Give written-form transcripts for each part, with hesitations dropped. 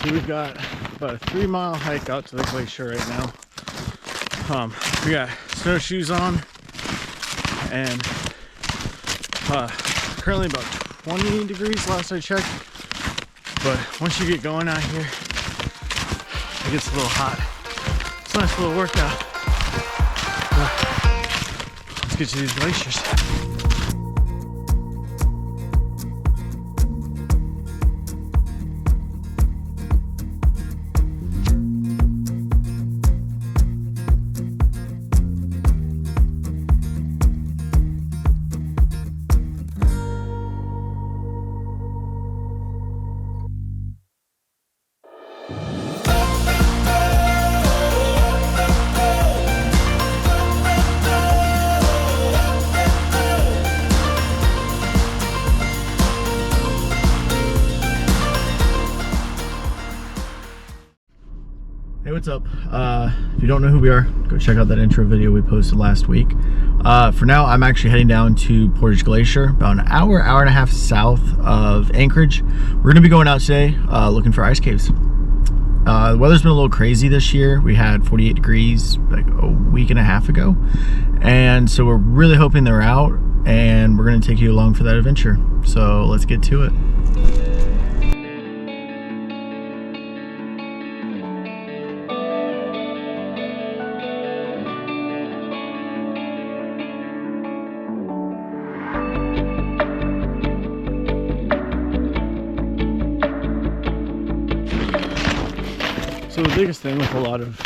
So we've got about a 3-mile hike out to the glacier right now. We got snowshoes on, and currently about 20 degrees last I checked. But once you get going out here, it gets a little hot. It's a nice little workout. Let's get to these glaciers. Hey, what's up? If you don't know who we are, go check out that intro video we posted last week. For now, I'm actually heading down to Portage Glacier, about an hour and a half south of Anchorage. We're gonna be going out today looking for ice caves. The weather's been a little crazy this year. We had 48 degrees like a week and a half ago. And so we're really hoping they're out, and we're gonna take you along for that adventure. So let's get to it. So the biggest thing with a lot of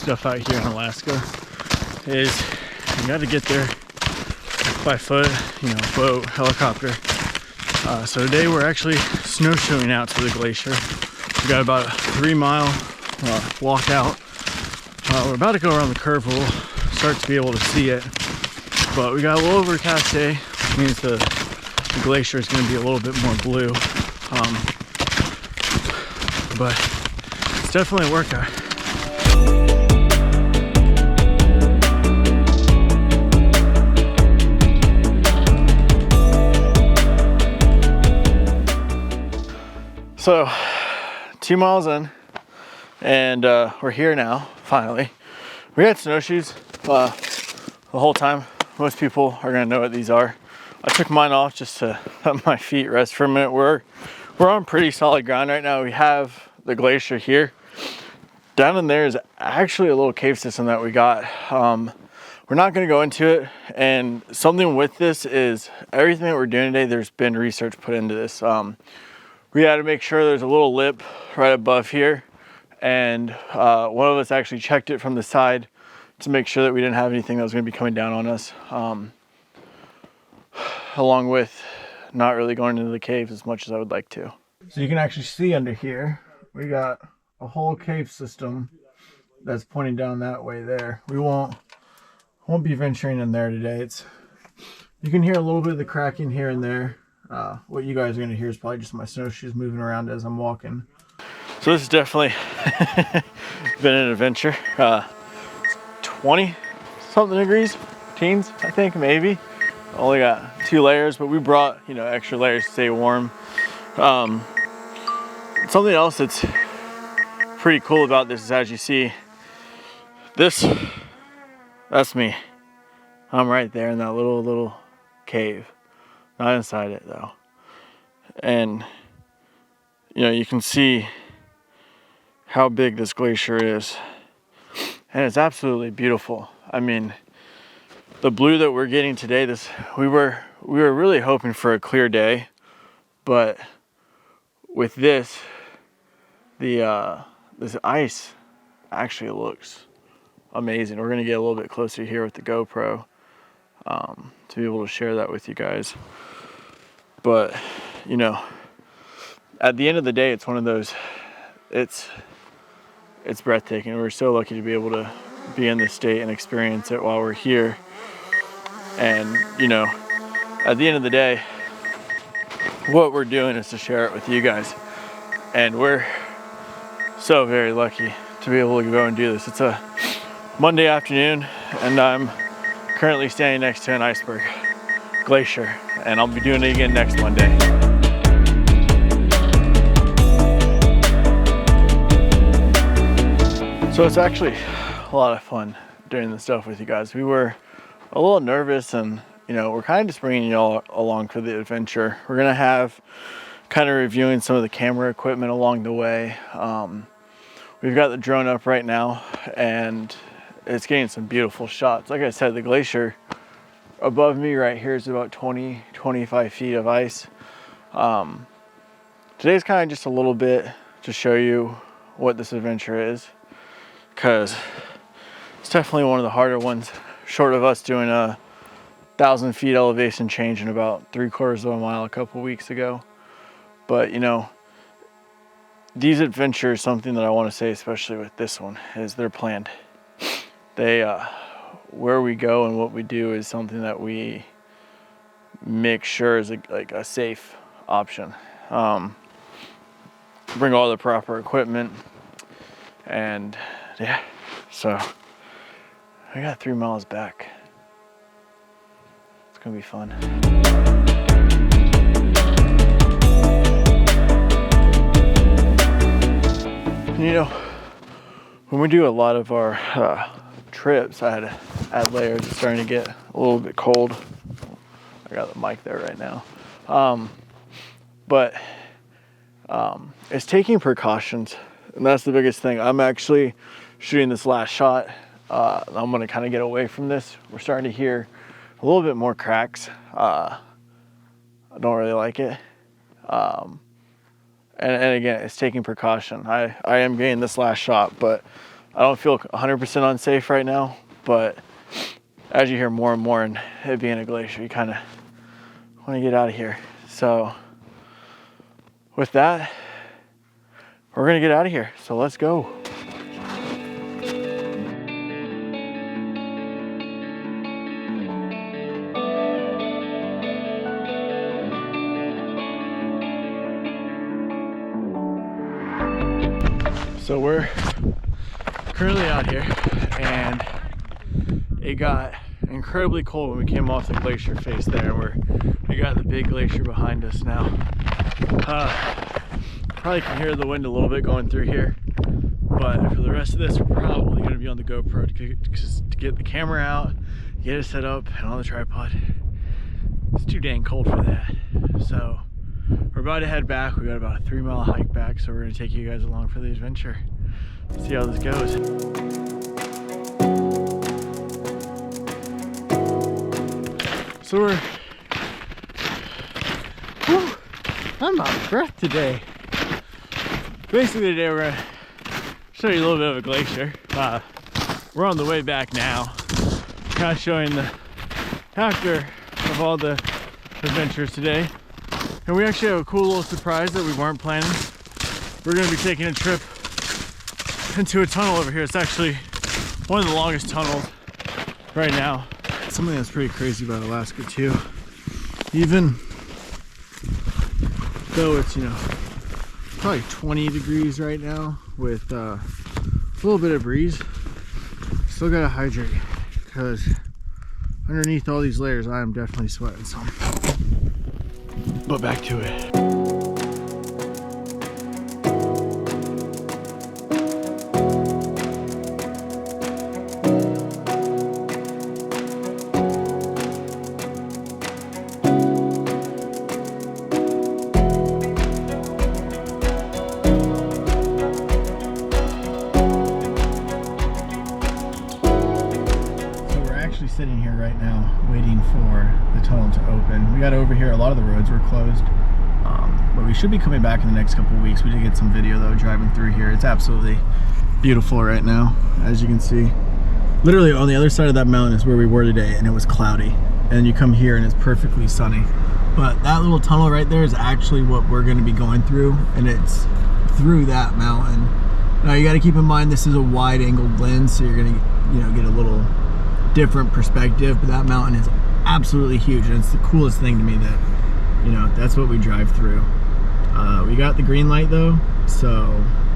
stuff out here in Alaska is you got to get there by foot, you know, boat, helicopter. So today we're actually snowshoeing out to the glacier. We got about a 3-mile walk out. We're about to go around the curve. We'll start to be able to see it, but we got a little overcast day, which means the glacier is going to be a little bit more blue. But definitely a workout. So 2 miles in, and we're here now, finally. We had snowshoes the whole time. Most people are gonna know what these are. I took mine off just to let my feet rest for a minute. We're on pretty solid ground right now. We have the glacier here. Down in there is actually a little cave system that we got. We're not going to go into it, and something with this is everything that we're doing today, there's been research put into this. We had to make sure there's a little lip right above here, and one of us actually checked it from the side to make sure that we didn't have anything that was going to be coming down on us, along with not really going into the caves as much as I would like to. So you can actually see under here we got a whole cave system that's pointing down that way there. We won't be venturing in there today. You can hear a little bit of the cracking here and there. What you guys are going to hear is probably just my snowshoes moving around as I'm walking. So this has definitely been an adventure. 20 something degrees, teens, I think, maybe. Only got 2 layers, but we brought, you know, extra layers to stay warm. Something else that's pretty cool about this is, as you see, that's me. I'm right there in that little cave, not inside it though. And you know, you can see how big this glacier is, and it's absolutely beautiful. I mean, the blue that we're getting today, we were really hoping for a clear day, but with this ice actually looks amazing. We're gonna get a little bit closer here with the GoPro to be able to share that with you guys. But you know, at the end of the day, it's one of those, it's breathtaking. We're so lucky to be able to be in this state and experience it while we're here. And you know, at the end of the day, what we're doing is to share it with you guys, and we're so very lucky to be able to go and do this. It's a Monday afternoon, and I'm currently standing next to an iceberg glacier, and I'll be doing it again next Monday. So it's actually a lot of fun doing this stuff with you guys. We were a little nervous, and you know, we're kind of just bringing y'all along for the adventure. We're gonna have kind of reviewing some of the camera equipment along the way. We've got the drone up right now, and it's getting some beautiful shots. Like I said, the glacier above me right here is about 20-25 feet of ice. Today's kind of just a little bit to show you what this adventure is, because it's definitely one of the harder ones, short of us doing a 1,000 feet elevation change in about 3/4 of a mile a couple weeks ago. But you know, these adventures, something that I want to say, especially with this one, is they're planned. They where we go and what we do is something that we make sure is like a safe option. Bring all the proper equipment, and yeah, so I got 3 miles back. It's gonna be fun. You know, when we do a lot of our trips, I had to add layers. It's starting to get a little bit cold. I got the mic there right now. But it's taking precautions, and that's the biggest thing. I'm actually shooting this last shot. I'm gonna kind of get away from this. We're starting to hear a little bit more cracks. I don't really like it. And again, it's taking precaution. I am getting this last shot, but I don't feel 100% unsafe right now. But as you hear more and more, and it being a glacier, you kind of want to get out of here. So with that, we're gonna get out of here. So let's go. So we're currently out here, and it got incredibly cold when we came off the glacier face there. We got the big glacier behind us now. Probably can hear the wind a little bit going through here, but for the rest of this, we're probably going to be on the GoPro to get the camera out, get it set up, and on the tripod. It's too dang cold for that. So we're about to head back. We got about a 3 mile hike back, so we're going to take you guys along for the adventure. See how this goes. So we're, I'm out of breath today. Basically today we're gonna show you a little bit of a glacier. We're on the way back now, kind of showing the after of all the adventures today. And we actually have a cool little surprise that we weren't planning. We're gonna be taking a trip into a tunnel over here. It's actually one of the longest tunnels right now. Something that's pretty crazy about Alaska too. Even though it's, you know, probably 20 degrees right now with a little bit of breeze, still gotta hydrate, because underneath all these layers I am definitely sweating some. But back to it. Sitting here right now waiting for the tunnel to open. We got over here, a lot of the roads were closed, but we should be coming back in the next couple weeks. We did get some video though driving through here. It's absolutely beautiful right now, as you can see. Literally on the other side of that mountain is where we were today, and it was cloudy, and you come here and it's perfectly sunny. But that little tunnel right there is actually what we're going to be going through, and it's through that mountain. Now you got to keep in mind this is a wide angled lens, so you're going to, you know, get a little different perspective, but that mountain is absolutely huge, and it's the coolest thing to me that, you know, that's what we drive through. We got the green light though, so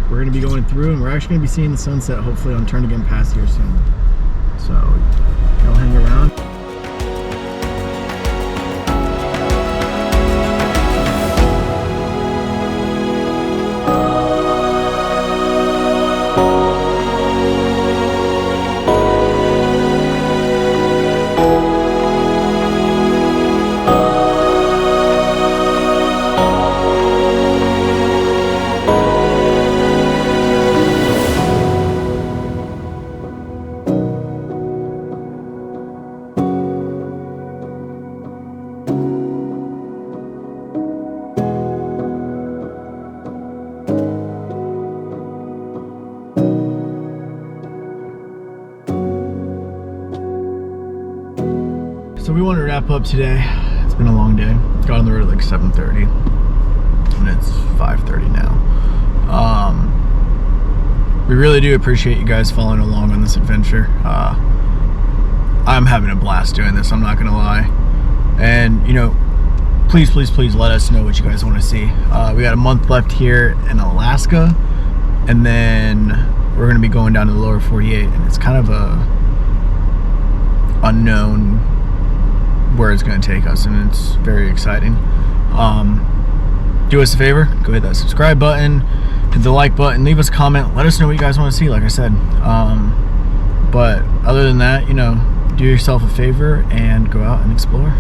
we're going to be going through, and we're actually going to be seeing the sunset hopefully on Turnagain Pass here soon. So you'll hang around. we want to wrap up today. It's been a long day. Got on the road at like 7:30 and it's 5:30 now. We really do appreciate you guys following along on this adventure. I'm having a blast doing this, I'm not gonna lie. And you know, please let us know what you guys want to see. We got a month left here in Alaska, and then we're gonna be going down to the lower 48, and it's kind of a unknown where it's gonna take us, and it's very exciting. Do us a favor, go hit that subscribe button, hit the like button, leave us a comment, let us know what you guys want to see, like I said. But other than that, you know, do yourself a favor and go out and explore.